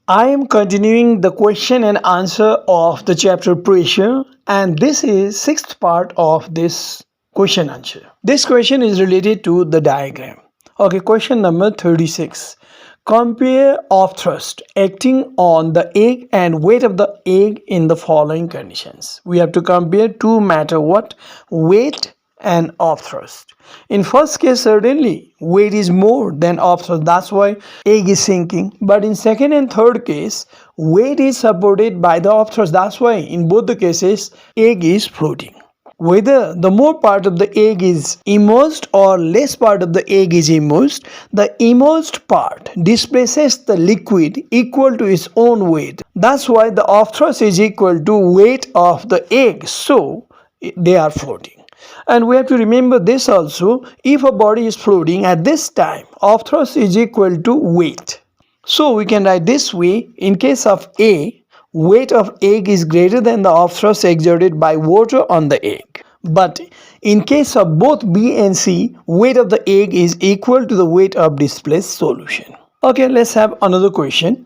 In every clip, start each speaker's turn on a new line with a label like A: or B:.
A: I am continuing the question and answer of the chapter pressure, and this is sixth part of this question answer. This question is related to the diagram. Okay, question number 36. Compare of thrust acting on the egg and weight of the egg in the following conditions. We have to compare two matter what? Weight and of thrust. In first case, certainly weight is more than of thrust, that's why egg is sinking. But in second and third case, weight is supported by the of thrust, that's why in both the cases egg is floating. Whether the more part of the egg is immersed or less part of the egg is immersed, the immersed part displaces the liquid equal to its own weight. That's why the of thrust is equal to weight of the egg, so they are floating. And we have to remember this also, if a body is floating at this time, of thrust is equal to weight. So we can write this way: in case of A, weight of egg is greater than the of thrust exerted by water on the egg. But in case of both B and C, weight of the egg is equal to the weight of displaced solution. Okay, let's have another question.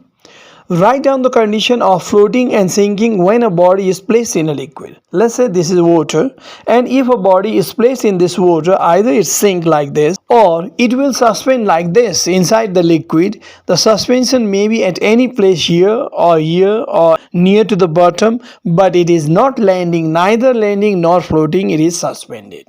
A: Write down the condition of floating and sinking when a body is placed in a liquid. Let's say this is water, and if a body is placed in this water, either it sink like this or it will suspend like this inside the liquid. The suspension may be at any place here or near to the bottom, but it is not landing, neither landing nor floating, it is suspended.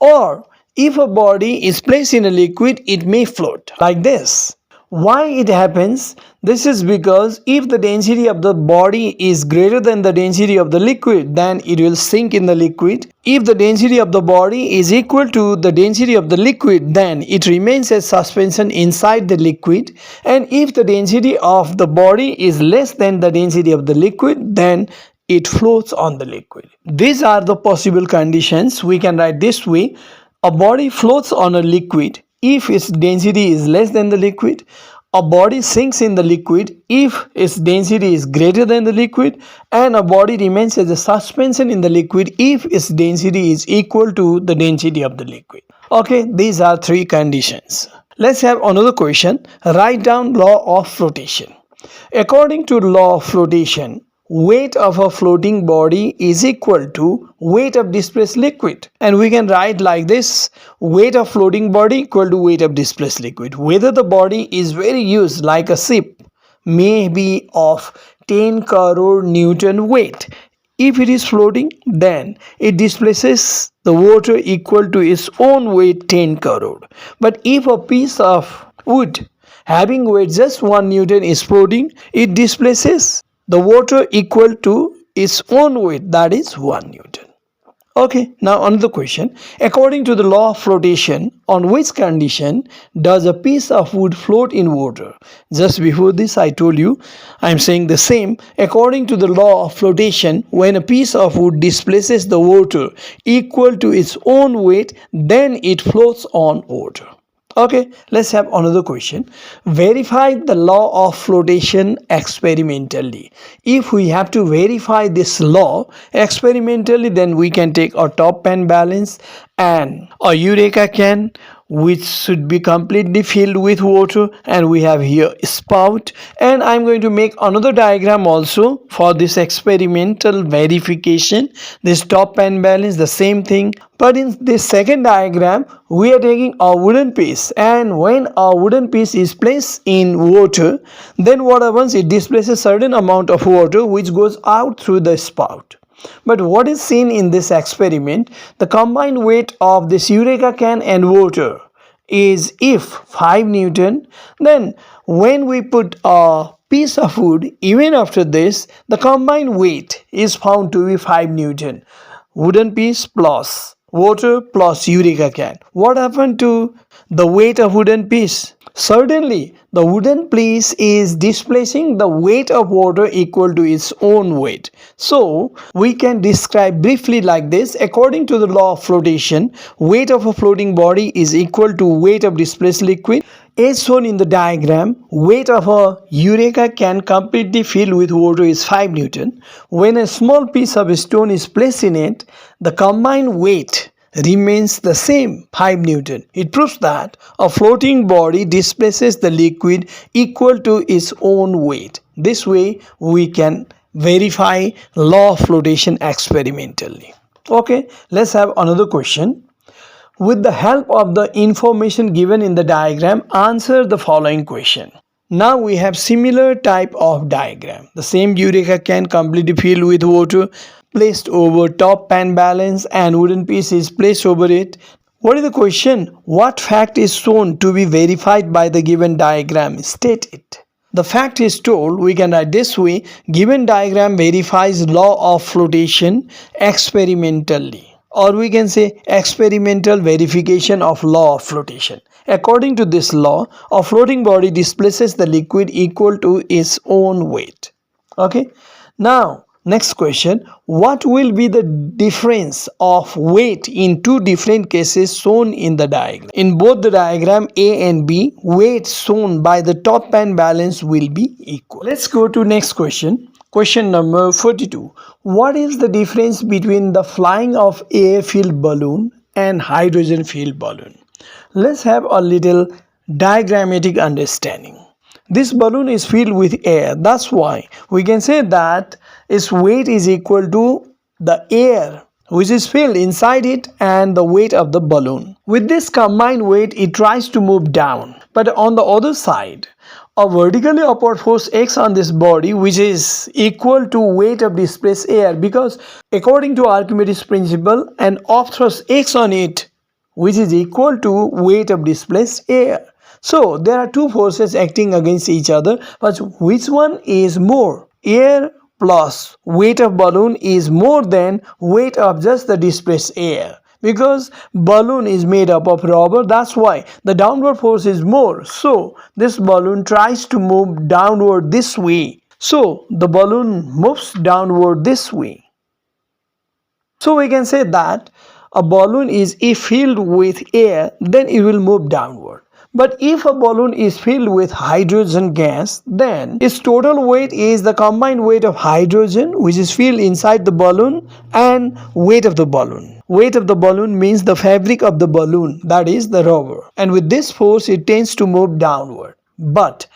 A: Or if a body is placed in a liquid, it may float like this. Why it happens? This is because if the density of the body is greater than the density of the liquid, then it will sink in the liquid. If the density of the body is equal to the density of the liquid, then it remains as suspension inside the liquid. And if the density of the body is less than the density of the liquid, then it floats on the liquid. These are the possible conditions. We can write this way: a body floats on a liquid if its density is less than the liquid. A body sinks in the liquid if its density is greater than the liquid, and a body remains as a suspension in the liquid if its density is equal to the density of the liquid. Okay, these are three conditions. Let's have another question. Write down law of flotation. According to law of flotation, weight of a floating body is equal to weight of displaced liquid, and we can write like this: weight of floating body equal to weight of displaced liquid. Whether the body is very huge like a ship, may be of 10 crore Newton weight, if it is floating, then it displaces the water equal to its own weight 10 crore. But if a piece of wood having weight just 1 Newton is floating, it displaces the water equal to its own weight, that is 1 Newton. Okay, now another question. According to the law of flotation, on which condition does a piece of wood float in water? Just before this I told you, I am saying the same. According to the law of flotation, when a piece of wood displaces the water equal to its own weight, then it floats on water. Okay, let's have another question. Verify the law of flotation experimentally. If we have to verify this law experimentally, then we can take a top pan balance and a eureka can, which should be completely filled with water, and we have here a spout. And I'm going to make another diagram also for this experimental verification. This top pan balance, the same thing, but in this second diagram we are taking a wooden piece, and when a wooden piece is placed in water, then what happens? It displaces certain amount of water which goes out through the spout. But what is seen in this experiment, the combined weight of this eureka can and water is if 5 Newton, then when we put a piece of wood, even after this, the combined weight is found to be 5 Newton. Wooden piece plus water plus eureka can. What happened to the weight of wooden piece? Certainly, the wooden piece is displacing the weight of water equal to its own weight. So, we can describe briefly like this. According to the law of flotation, weight of a floating body is equal to weight of displaced liquid. As shown in the diagram, weight of a eureka can completely filled with water is 5 Newton. When a small piece of stone is placed in it, the combined weight, remains the same, 5 Newton. It proves that a floating body displaces the liquid equal to its own weight. This way we can verify law of flotation experimentally. Okay, let's have another question. With the help of the information given in the diagram, answer the following question. Now we have similar type of diagram. The same eureka can completely filled with water placed over top pan balance and wooden piece is placed over it. What is the question? What fact is shown to be verified by the given diagram? State it. The fact is told, we can write this way: given diagram verifies law of flotation experimentally. Or we can say experimental verification of law of flotation. According to this law, a floating body displaces the liquid equal to its own weight. Okay. Now, next question. What will be the difference of weight in two different cases shown in the diagram? In both the diagram A and B, weight shown by the top pan balance will be equal. Let's go to next question. Question number 42. What is the difference between the flying of air-filled balloon and hydrogen-filled balloon? Let's have a little diagrammatic understanding. This balloon is filled with air. That's why we can say that its weight is equal to the air which is filled inside it and the weight of the balloon. With this combined weight, it tries to move down. But on the other side, a vertically upward force X on this body which is equal to weight of displaced air, because according to Archimedes principle, an off thrust X on it which is equal to weight of displaced air. So there are two forces acting against each other, but which one is more? Air plus weight of balloon is more than weight of just the displaced air. Because balloon is made up of rubber, that's why the downward force is more. So this balloon tries to move downward this way. So the balloon moves downward this way. So we can say that a balloon is if filled with air, then it will move downward. But if a balloon is filled with hydrogen gas, then its total weight is the combined weight of hydrogen which is filled inside the balloon and weight of the balloon. Weight of the balloon means the fabric of the balloon, that is the rubber. And with this force, it tends to move downward. But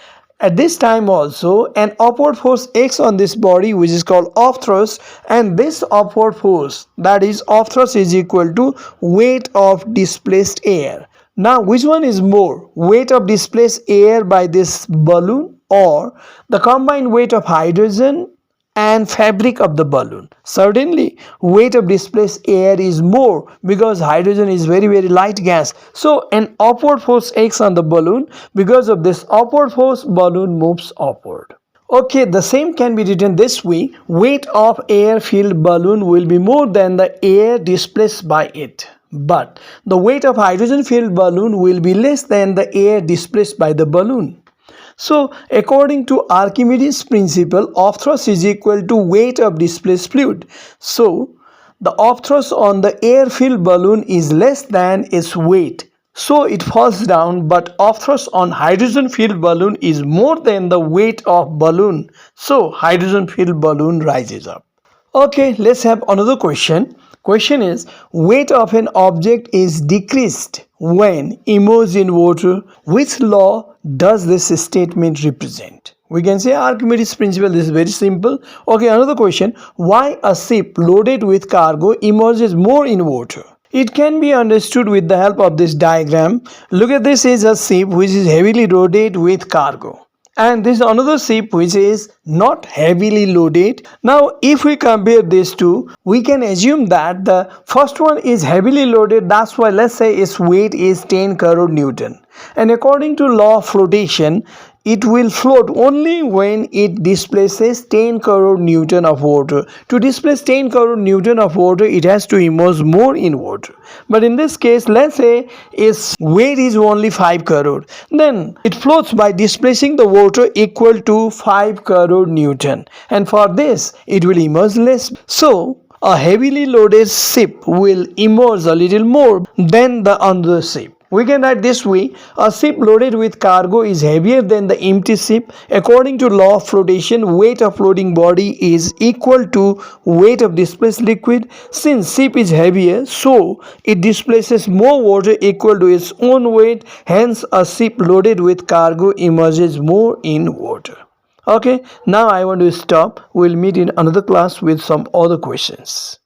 A: at this time also, an upward force X on this body which is called off thrust, and this upward force, that is off thrust, is equal to weight of displaced air. Now, which one is more? Weight of displaced air by this balloon or the combined weight of hydrogen and fabric of the balloon? Certainly, weight of displaced air is more because hydrogen is very light gas. So, an upward force X on the balloon. Because of this upward force, balloon moves upward. Okay, the same can be written this way. Weight of air-filled balloon will be more than the air displaced by it. But the weight of hydrogen-filled balloon will be less than the air displaced by the balloon. So, according to Archimedes principle, off thrust is equal to weight of displaced fluid. So, the off thrust on the air-filled balloon is less than its weight. So, it falls down, but off thrust on hydrogen-filled balloon is more than the weight of balloon. So, hydrogen-filled balloon rises up. Okay, let's have another question. Question is, weight of an object is decreased when immersed in water. Which law does this statement represent? We can say Archimedes principle. This is very simple. Okay, another question. Why a ship loaded with cargo immerses more in water? It can be understood with the help of this diagram. Look at this is a ship which is heavily loaded with cargo. And this is another ship which is not heavily loaded. Now, if we compare these two, we can assume that the first one is heavily loaded. That's why let's say its weight is 10 crore Newton. And according to law of flotation, it will float only when it displaces 10 crore Newton of water. To displace 10 crore Newton of water, it has to immerse more in water. But in this case, let's say its weight is only 5 crore. Then it floats by displacing the water equal to 5 crore Newton. And for this, it will immerse less. So, a heavily loaded ship will immerse a little more than the other ship. We can write this way: a ship loaded with cargo is heavier than the empty ship. According to law of flotation, weight of floating body is equal to weight of displaced liquid. Since ship is heavier, so it displaces more water equal to its own weight. Hence, a ship loaded with cargo immerses more in water. Okay, now I want to stop. We'll meet in another class with some other questions.